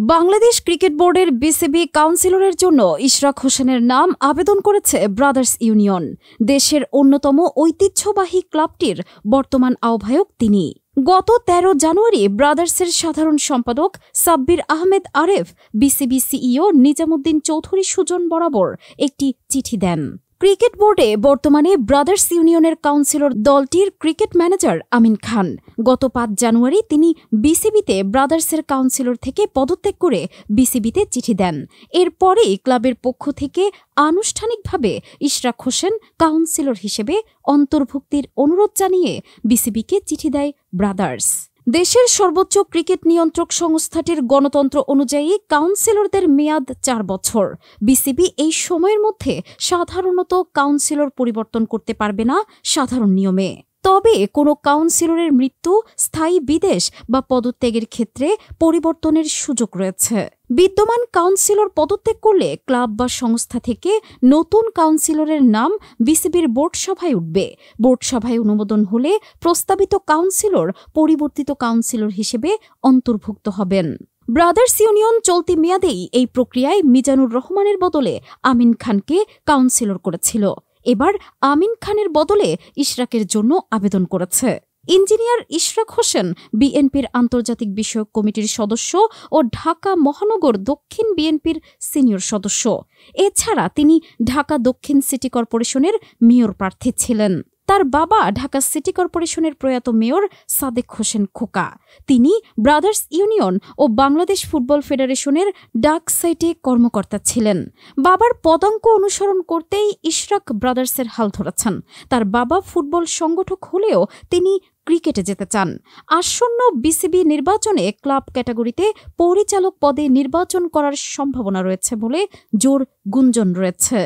Bangladesh cricket বোর্ডের BCB কাউন্সিলরের জন্য ইশরাক হোসেনের নাম আবেদন করেছে ব্রাদার্স ইউনিয়ন। দেশের অন্যতম ঐতিহ্যবাহী ক্লাবটির বর্তমান আহ্বায়ক তিনি। গত ১৩ জানুয়ারি ব্রাদার্সের সাধারণ সম্পাদক সাব্বির আহমেদ আরেফ বিসিবি সিইও নিজামুদ্দিন চৌধুরী সুজন বরাবর একটি চিঠি দেন। ক্রিকেট বোর্ডে বর্তমানে ব্রাদার্স ইউনিয়নের কাউন্সিলর দলটির ক্রিকেট ম্যানেজার আমিন খান। গত ৫ জানুয়ারি তিনি বিসিবিতে ব্রাদার্সের কাউন্সিলর থেকে পদত্যাগ করে বিসিবিতে চিঠি দেন। এরপরেই ক্লাবের পক্ষ থেকে আনুষ্ঠানিকভাবে ইশরাক হোসেন কাউন্সিলর হিসেবে অন্তর্ভুক্তির অনুরোধ জানিয়ে বিসিবিকে চিঠি দেয় ব্রাদার্স। দেশের সর্বোচ্চ ক্রিকেট নিয়ন্ত্রক সংস্থাটির গণতন্ত্র অনুযায়ী কাউন্সিলরদের মেয়াদ ৪ বছর। বিসিবি এই সময়ের মধ্যে সাধারণত কাউন্সিলর পরিবর্তন করতে পারবে না সাধারণ নিয়মে। তবে কোনো কাউন্সিলরের মৃত্যু, স্থায়ী বিদেশ বা পদত্যাগের ক্ষেত্রে পরিবর্তনের সুযোগ রয়েছে। বিদ্যমান কাউন্সিলর পদত্যাগ করলে ক্লাব বা সংস্থা থেকে নতুন কাউন্সিলরের নাম বিসিবির বোর্ড সভায় উঠবে। বোর্ড সভায় অনুমোদন হলে প্রস্তাবিত কাউন্সিলর পরিবর্তিত কাউন্সিলর হিসেবে অন্তর্ভুক্ত হবেন। ব্রাদার্স ইউনিয়ন চলতি মেয়াদেই এই প্রক্রিয়ায় মিজানুর রহমানের বদলে আমিন খানকে কাউন্সিলর করেছিল। এবার আমিন খানের বদলে ইশরাকের জন্য আবেদন করেছে। ইঞ্জিনিয়ার ইশরাক হোসেন বিএনপির আন্তর্জাতিক বিষয়ক কমিটির সদস্য ও ঢাকা মহানগর দক্ষিণ বিএনপির সিনিয়র সদস্য। এছাড়া তিনি ঢাকা দক্ষিণ সিটি কর্পোরেশনের মেয়র প্রার্থী ছিলেন। তার বাবা ঢাকা সিটি কর্পোরেশনের প্রয়াত মেয়র সাদেক হোসেন খোকা। তিনি ব্রাদার্স ইউনিয়ন ও বাংলাদেশ ফুটবল ফেডারেশনের ডাক সাইটে কর্মকর্তা ছিলেন। বাবার পদাঙ্ক অনুসরণ করতেই ইশরাক ব্রাদার্সের হাল ধরেছেন। তার বাবা ফুটবল সংগঠক হলেও তিনি ক্রিকেটে যেতে চান। আসন্ন বিসিবি নির্বাচনে ক্লাব ক্যাটাগরিতে পরিচালক পদে নির্বাচন করার সম্ভাবনা রয়েছে বলে জোর গুঞ্জন রয়েছে।